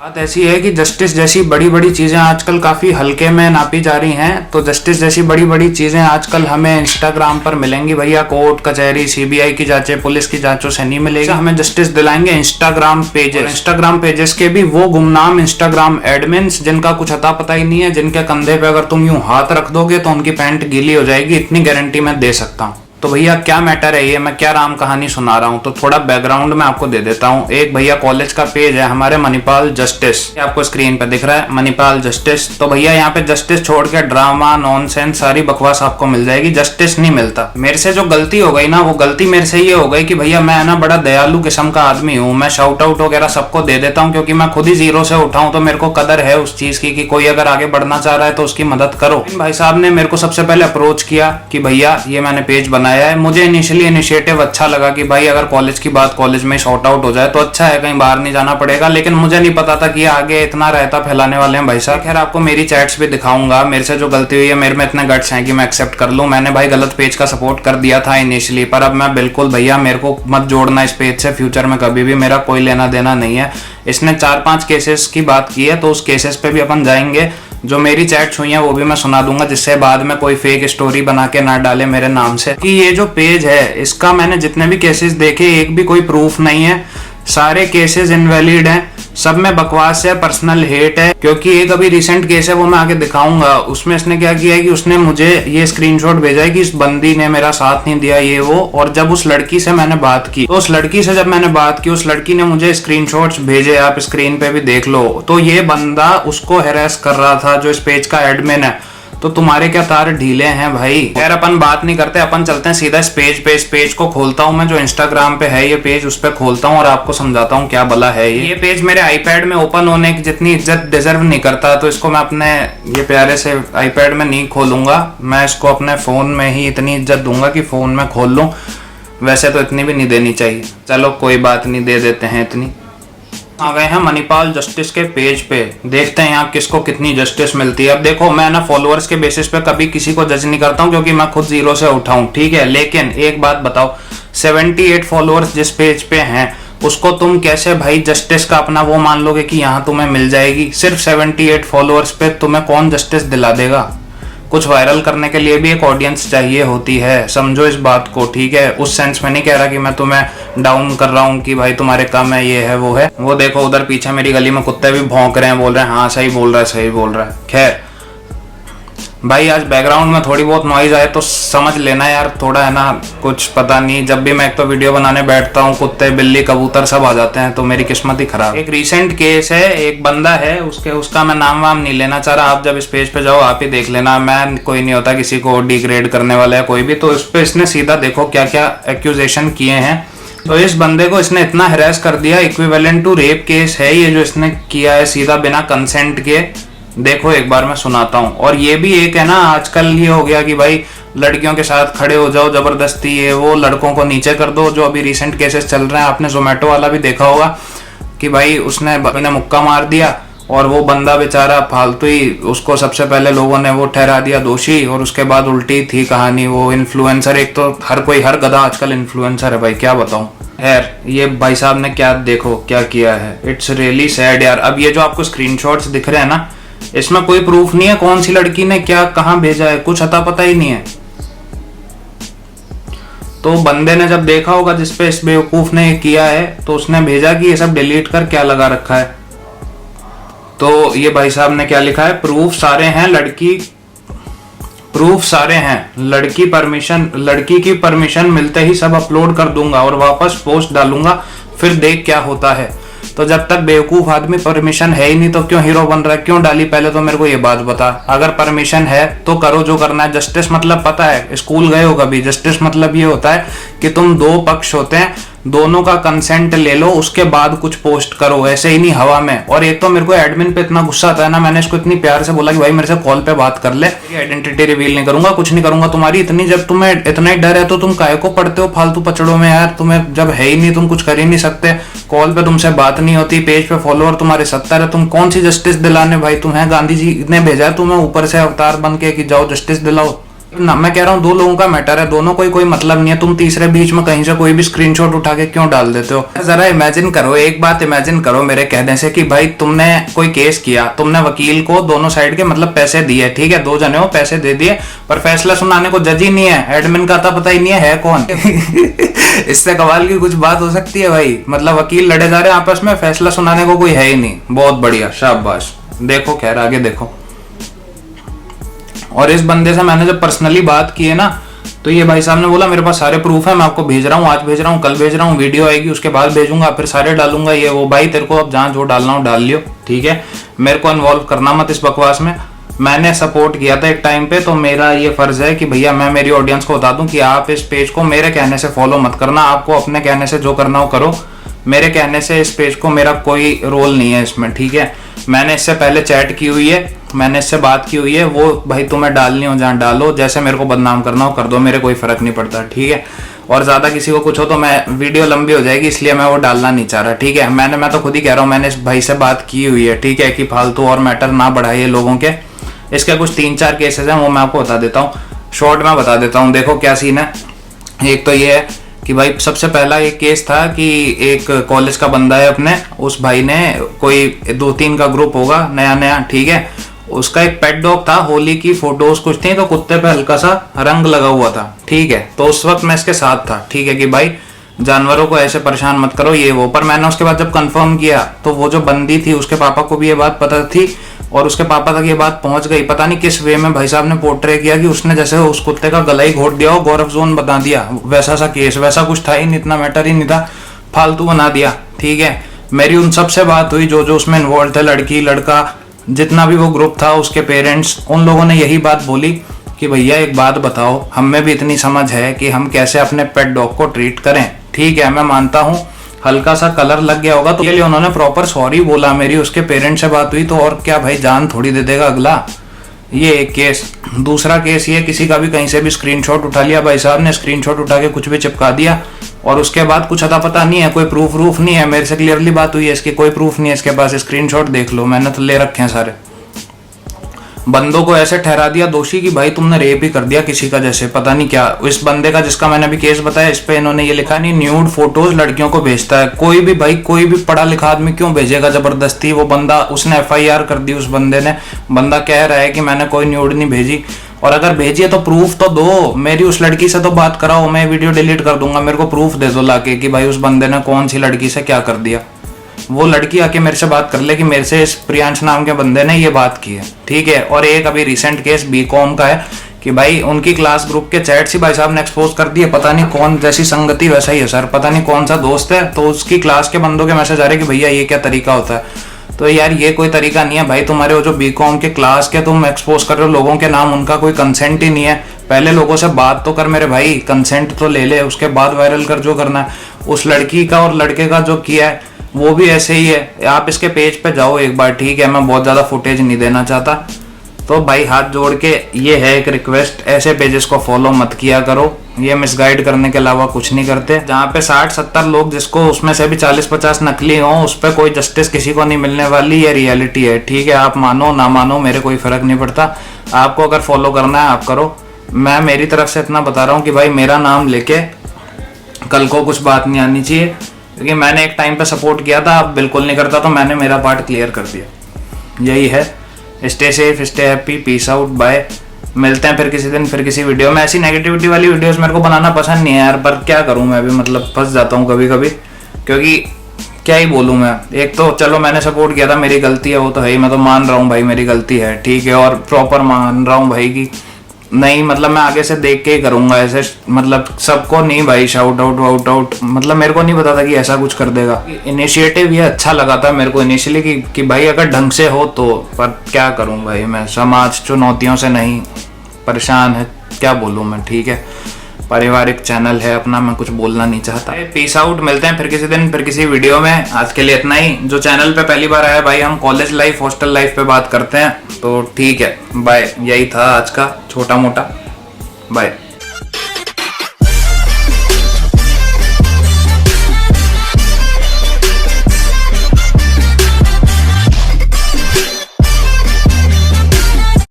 बात ऐसी है कि जस्टिस जैसी बड़ी बड़ी चीज़ें आजकल काफ़ी हल्के में नापी जा रही हैं। तो जस्टिस जैसी बड़ी बड़ी चीज़ें आजकल हमें इंस्टाग्राम पर मिलेंगी भैया। कोर्ट कचहरी सीबीआई की जांचें पुलिस की जांचों से नहीं मिलेगी। हमें जस्टिस दिलाएंगे इंस्टाग्राम पेजेस। इंस्टाग्राम पेजेस के भी वो गुमनाम इंस्टाग्राम एडमिन्स जिनका कुछ अता पता ही नहीं है, जिनके कंधे पे अगर तुम यूं हाथ रख दोगे तो उनकी पैंट गीली हो जाएगी, इतनी गारंटी मैं दे सकता हूँ। तो भैया क्या मैटर है ये, मैं क्या राम कहानी सुना रहा हूँ, तो थोड़ा बैकग्राउंड में आपको दे देता हूँ। एक भैया कॉलेज का पेज है हमारे मणिपाल जस्टिस, आपको स्क्रीन पे दिख रहा है मणिपाल जस्टिस। तो भैया यहाँ पे जस्टिस छोड़ के ड्रामा नॉनसेंस सारी बकवास आपको मिल जाएगी, जस्टिस नहीं मिलता। मेरे से जो गलती हो गई ना, वो गलती मेरे से ये हो गई कि भैया मैं ना बड़ा दयालु किस्म का आदमी हूँ, मैं शाउट आउट वगैरह सबको दे देता हूँ, क्योंकि मैं खुद ही जीरो से उठा हूँ। तो मेरे को कदर है उस चीज की कि कोई अगर आगे बढ़ना चाह रहा है तो उसकी मदद करो। भाई साहब ने मेरे को सबसे पहले अप्रोच किया कि भैया ये मैंने पेज बनाया है। मुझे इनिशिएटिव अच्छा लगा कि भाई अगर कॉलेज की बात कॉलेज में सॉर्ट आउट हो जाए तो अच्छा है, कहीं बाहर नहीं जाना पड़ेगा। लेकिन मुझे नहीं पता था कि आगे इतना रायता फैलाने वाले हैं भाई साहब। खैर आपको मेरी चैट्स भी दिखाऊंगा, मेरे से जो गलती हुई है मेरे में इतने गट्स हैं कि मैं एक्सेप्ट कर लूं। मैंने भाई गलत पेज का सपोर्ट कर दिया था इनिशियली, पर अब मैं बिल्कुल भैया मेरे को मत जोड़ना इस पेज से, फ्यूचर में कभी भी मेरा कोई लेना देना नहीं है। इसने 4-5 केसेस की बात की है तो उस केसेस पे भी अपन जाएंगे। जो मेरी चैट्स हुई हैं वो भी मैं सुना दूंगा, जिससे बाद में कोई फेक स्टोरी बना के ना डाले मेरे नाम से कि ये जो पेज है इसका मैंने जितने भी केसेस देखे एक भी कोई प्रूफ नहीं है, सारे केसेस इनवैलिड हैं, सब में बकवास है, पर्सनल हेट है। क्योंकि एक अभी रिसेंट केस है वो मैं आगे दिखाऊंगा, उसमें इसने क्या किया है कि उसने मुझे ये स्क्रीनशॉट भेजा है कि इस बंदी ने मेरा साथ नहीं दिया ये वो। और जब उस लड़की से मैंने बात की तो उस लड़की से जब मैंने बात की उस लड़की ने मुझे स्क्रीनशॉट्स भेजे, आप स्क्रीन पे भी देख लो। तो ये बंदा उसको हैरेस कर रहा था जो इस पेज का एडमिन है। तो तुम्हारे क्या तार ढीले हैं भाई। खैर अपन बात नहीं करते, अपन चलते हैं सीधा इस पेज पे। इस पेज को खोलता हूं मैं, जो इंस्टाग्राम पे है ये पेज, उस पे खोलता हूं और आपको समझाता हूं क्या भला है ये पेज। मेरे आईपैड में ओपन होने की जितनी इज्जत डिजर्व नहीं करता, तो इसको मैं अपने ये प्यारे से आईपैड में नहीं खोलूंगा, मैं इसको अपने फोन में ही इतनी इज्जत दूंगा कि फोन में खोल लूं। वैसे तो इतनी भी नहीं देनी चाहिए, चलो कोई बात नहीं, दे देते हैं इतनी। आ गए हैं मणिपाल जस्टिस के पेज पे, देखते हैं यहाँ किसको कितनी जस्टिस मिलती है। अब देखो मैं ना फॉलोअर्स के बेसिस पे कभी किसी को जज नहीं करता हूँ, क्योंकि मैं खुद जीरो से उठा हूँ, ठीक है। लेकिन एक बात बताओ, 78 फॉलोअर्स जिस पेज पे हैं उसको तुम कैसे भाई जस्टिस का अपना वो मान लोगे कि यहाँ तुम्हें मिल जाएगी। सिर्फ 78 फॉलोअर्स पे तुम्हें कौन जस्टिस दिला देगा। कुछ वायरल करने के लिए भी एक ऑडियंस चाहिए होती है, समझो इस बात को, ठीक है। उस सेंस में नहीं कह रहा कि मैं तुम्हें डाउन कर रहा हूँ कि भाई तुम्हारे कम है, ये है वो है। वो देखो उधर पीछे मेरी गली में कुत्ते भी भौंक रहे हैं, बोल रहे हैं हाँ सही बोल रहा है सही बोल रहा है। खैर भाई आज बैकग्राउंड में थोड़ी बहुत नॉइज आए तो समझ लेना यार, थोड़ा है ना कुछ पता नहीं, जब भी मैं एक तो वीडियो बनाने बैठता हूँ कुत्ते बिल्ली कबूतर सब आ जाते हैं, तो मेरी किस्मत ही खराब। एक रीसेंट केस है, एक बंदा है, उसका मैं नाम वाम नहीं लेना चाह रहा, आप जब इस पेज पे जाओ आप ही देख लेना, मैं कोई नहीं होता किसी को डिग्रेड करने वाला है कोई भी। तो इस पे इसने सीधा देखो क्या क्या एक्यूजेशन किए हैं। तो इस बंदे को इसने इतना हैरेस कर दिया, इक्विवेलेंट टू रेप केस है ये जो इसने किया है, सीधा बिना कंसेंट के। देखो एक बार मैं सुनाता हूँ। और ये भी एक है ना, आजकल ये हो गया कि भाई लड़कियों के साथ खड़े हो जाओ जबरदस्ती, ये वो लड़कों को नीचे कर दो, जो अभी रिसेंट केसेस चल रहे हैं। आपने जोमेटो वाला भी देखा होगा कि भाई उसने मुक्का मार दिया और वो बंदा बेचारा फालतू ही, उसको सबसे पहले लोगों ने वो ठहरा दिया दोषी, और उसके बाद उल्टी थी कहानी। वो इन्फ्लुएंसर, एक तो हर गधा आजकल इन्फ्लुएंसर है भाई, क्या बताऊं। खैर ये भाई साहब ने क्या देखो क्या किया है, इट्स रियली सैड यार। अब ये जो आपको स्क्रीनशॉट्स दिख रहे हैं ना, इसमें कोई प्रूफ नहीं है कौन सी लड़की ने क्या कहां भेजा है, कुछ अता पता ही नहीं है। तो बंदे ने जब देखा होगा जिस पे इस बेवकूफ ने किया है, तो उसने भेजा कि ये सब डिलीट कर क्या लगा रखा है। तो ये भाई साहब ने क्या लिखा है, प्रूफ सारे हैं, लड़की की परमिशन मिलते ही सब अपलोड कर दूंगा और वापस पोस्ट डालूंगा, फिर देख क्या होता है। तो जब तक बेवकूफ आदमी परमिशन है ही नहीं तो क्यों हीरो बन रहा है, क्यों डाली, पहले तो मेरे को ये बात बता। अगर परमिशन है तो करो जो करना है। जस्टिस मतलब पता है, स्कूल गए हो कभी, जस्टिस मतलब ये होता है कि तुम दो पक्ष होते हैं, दोनों का कंसेंट ले लो, उसके बाद कुछ पोस्ट करो, ऐसे ही नहीं हवा में। और एक तो मेरे को एडमिन पे इतना गुस्सा आता है ना, मैंने इसको इतनी प्यार से बोला कि भाई मेरे से कॉल पे बात कर ले, आइडेंटिटी रिवील नहीं करूंगा, कुछ नहीं करूंगा तुम्हारी। इतनी जब तुम्हें इतना ही डर है तो तुम काहे को पढ़ते हो फालतू पचड़ों में यार, तुम्हें जब है ही नहीं, तुम कुछ कर ही नहीं सकते, कॉल पे तुमसे बात नहीं होती, पेज पे फॉलोअर तुम्हारे 70 है, तुम कौन सी जस्टिस दिलाने भाई। तुम्हें गांधी जी ने भेजा है तुम्हें ऊपर से अवतार बन के कि जाओ जस्टिस दिलाओ, ना मैं कह रहा हूँ 2 लोगों का मैटर है, दोनों कोई मतलब नहीं है, तुम तीसरे बीच में कहीं से कोई भी स्क्रीनशॉट उठा के क्यों डाल देते हो? जरा इमेजिन करो, एक बात इमेजिन करो मेरे कहने से कि भाई तुमने कोई केस किया, तुमने वकील को दोनों साइड के मतलब पैसे दिए, ठीक है, 2 जने हो, पैसे दे दिए, पर फैसला सुनाने को जज ही नहीं है, एडमिन का आता पता ही नहीं है कौन। इससे कमाल की कुछ बात हो सकती है भाई? मतलब वकील लड़े जा रहे हैं आपस में, फैसला सुनाने को कोई है ही नहीं। बहुत बढ़िया, शाबाश। देखो खैर आगे देखो। और इस बंदे से मैंने जब पर्सनली बात की है ना, तो ये भाई साहब ने बोला मेरे पास सारे प्रूफ है, मैं आपको भेज रहा हूँ, आज भेज रहा हूँ, कल भेज रहा हूँ, वीडियो आएगी उसके बाद भेजूंगा, फिर सारे डालूंगा, ये वो। भाई तेरे को अब जहाँ जो डालना हो डाल लियो, ठीक है, मेरे को इन्वॉल्व करना मत इस बकवास में। मैंने सपोर्ट किया था एक टाइम पे, तो मेरा ये फर्ज है कि भैया मैं मेरी ऑडियंस को बता दूं कि आप इस पेज को मेरे कहने से फॉलो मत करना, आपको अपने कहने से जो करना हो करो, मेरे कहने से इस पेज को मेरा कोई रोल नहीं है इसमें, ठीक है। मैंने इससे पहले चैट की हुई है, मैंने इससे बात की हुई है, वो भाई तुम्हें डालनी हो जहाँ डालो, जैसे मेरे को बदनाम करना हो कर दो, मेरे कोई फर्क नहीं पड़ता, ठीक है। और ज्यादा किसी को कुछ हो तो मैं वीडियो लंबी हो जाएगी, इसलिए मैं वो डालना नहीं चाह रहा, ठीक है। मैं तो खुद ही कह रहा हूँ, मैंने इस भाई से बात की हुई है, ठीक है, कि फालतू और मैटर ना बढ़ाइए लोगों के। इसके कुछ 3-4 केसेस हैं, वो मैं आपको बता देता हूँ, शॉर्ट में बता देता हूँ। देखो क्या सीन है। एक तो ये है कि भाई सबसे पहला एक केस था कि एक कॉलेज का बंदा है अपने, उस भाई ने कोई 2-3 का ग्रुप होगा नया, ठीक है, उसका एक पेट डॉग था, होली की फोटोज कुछ थी, तो कुत्ते पे हल्का सा रंग लगा हुआ था, ठीक है। तो उस वक्त मैं इसके साथ था, ठीक है, कि भाई जानवरों को ऐसे परेशान मत करो, ये वो। पर मैंने उसके बाद जब कंफर्म किया तो वो जो बंदी थी उसके पापा को भी ये बात पता थी, और उसके पापा तक ये बात पहुंच गई। पता नहीं किस वे में भाई साहब ने पोर्ट्रे किया कि उसने जैसे उस कुत्ते का गला ही घोट दिया हो, गौरव जोन बता दिया, वैसा सा केस, वैसा कुछ था ही नहीं, इतना मैटर ही नहीं था, फालतू बना दिया, ठीक है। मेरी उन सबसे बात हुई जो उसमें इन्वॉल्व थे, लड़की लड़का जितना भी वो ग्रुप था, उसके पेरेंट्स, उन लोगों ने यही बात बोली कि भैया एक बात बताओ, हमें भी इतनी समझ है कि हम कैसे अपने पेट डॉग को ट्रीट करें, ठीक है। मैं मानता हूँ हल्का सा कलर लग गया होगा, तो ये लिए उन्होंने प्रॉपर सॉरी बोला। मेरी उसके पेरेंट्स से बात हुई, तो और क्या भाई, जान थोड़ी दे देगा अगला। ये एक केस। दूसरा केस ये, किसी का भी कहीं से भी स्क्रीनशॉट उठा लिया, भाई साहब ने स्क्रीनशॉट उठा के कुछ भी चिपका दिया, और उसके बाद कुछ अता पता नहीं है, कोई प्रूफ नहीं है। मेरे से क्लियरली बात हुई है, इसकी कोई प्रूफ नहीं है इसके पास, स्क्रीनशॉट देख लो, मैंने तो ले रखे हैं सारे। बंदों को ऐसे ठहरा दिया दोषी कि भाई तुमने रेप ही कर दिया किसी का, जैसे पता नहीं क्या। इस बंदे का जिसका मैंने अभी केस बताया, इस पे इन्होंने ये लिखा नहीं, न्यूड फोटोज लड़कियों को भेजता है। कोई भी भाई, कोई भी पढ़ा लिखा आदमी क्यों भेजेगा जबरदस्ती? वो बंदा, उसने FIR कर दी उस बंदे ने, बंदा कह रहा है कि मैंने कोई न्यूड नहीं भेजी, और अगर भेजी है तो प्रूफ तो दो। मेरी उस लड़की से तो बात कराओ, मैं वीडियो डिलीट कर दूंगा, मेरे को प्रूफ दे दो लाके कि भाई उस बंदे ने कौन सी लड़की से क्या कर दिया। वो लड़की आके मेरे से बात कर ले कि मेरे से इस प्रियांश नाम के बंदे ने ये बात की है, ठीक है। और एक अभी रिसेंट केस BCom का है कि भाई उनकी क्लास ग्रुप के चैट्स ही भाई साहब ने एक्सपोज कर दिए। पता नहीं कौन, जैसी संगति वैसा ही है सर, पता नहीं कौन सा दोस्त है, तो उसकी क्लास के बंदों के मैसेज आ रहे कि भैया ये क्या तरीका होता है। तो यार ये कोई तरीका नहीं है भाई। तुम्हारे वो जो BCom के क्लास के तुम एक्सपोज कर रहे हो लोगों के नाम, उनका कोई कंसेंट ही नहीं है। पहले लोगों से बात तो कर मेरे भाई, कंसेंट तो ले ले, उसके बाद वायरल कर जो करना है। उस लड़की का और लड़के का जो किया है वो भी ऐसे ही है। आप इसके पेज पे जाओ एक बार, ठीक है, मैं बहुत ज़्यादा फुटेज नहीं देना चाहता। तो भाई हाथ जोड़ के ये है एक रिक्वेस्ट, ऐसे पेजेस को फॉलो मत किया करो, ये मिसगाइड करने के अलावा कुछ नहीं करते। जहाँ पे 60-70 लोग, जिसको उसमें से भी 40-50 नकली हो, उस पर कोई जस्टिस किसी को नहीं मिलने वाली, ये रियलिटी है, ठीक है। आप मानो ना मानो, मेरे कोई फर्क नहीं पड़ता। आपको अगर फॉलो करना है आप करो। मैं मेरी तरफ से इतना बता रहा हूँ कि भाई मेरा नाम लेके कल को कुछ बात नहीं आनी चाहिए, क्योंकि मैंने एक टाइम पे सपोर्ट किया था, अब बिल्कुल नहीं करता, तो मैंने मेरा पार्ट क्लियर कर दिया। यही है। Stay safe, stay happy, peace out, bye. मिलते हैं फिर किसी दिन, फिर किसी वीडियो में। ऐसी नेगेटिविटी वाली वीडियोस मेरे को बनाना पसंद नहीं है यार, पर क्या करूं मैं भी, मतलब फंस जाता हूं कभी कभी, क्योंकि क्या ही बोलूं मैं। एक तो चलो मैंने सपोर्ट किया था, मेरी गलती है, वो तो है ही, मैं तो मान रहा हूँ भाई मेरी गलती है, ठीक है, और प्रॉपर मान रहा हूँ भाई की नहीं, मतलब मैं आगे से देख के ही करूंगा ऐसे, मतलब सबको नहीं भाई शाउट आउट, मतलब मेरे को नहीं पता था कि ऐसा कुछ कर देगा। इनिशिएटिव ये अच्छा लगा था मेरे को इनिशियली कि भाई अगर ढंग से हो तो, पर क्या करूं भाई मैं, समाज चुनौतियों से नहीं परेशान है, क्या बोलूं मैं, ठीक है। पारिवारिक चैनल है अपना, मैं कुछ बोलना नहीं चाहता। पीस आउट, मिलते हैं फिर किसी दिन, फिर किसी वीडियो में। आज के लिए इतना ही। जो चैनल पे पहली बार आया भाई, हम कॉलेज लाइफ, हॉस्टल लाइफ पे बात करते हैं, तो ठीक है, बाय। यही था आज का छोटा मोटा, बाय।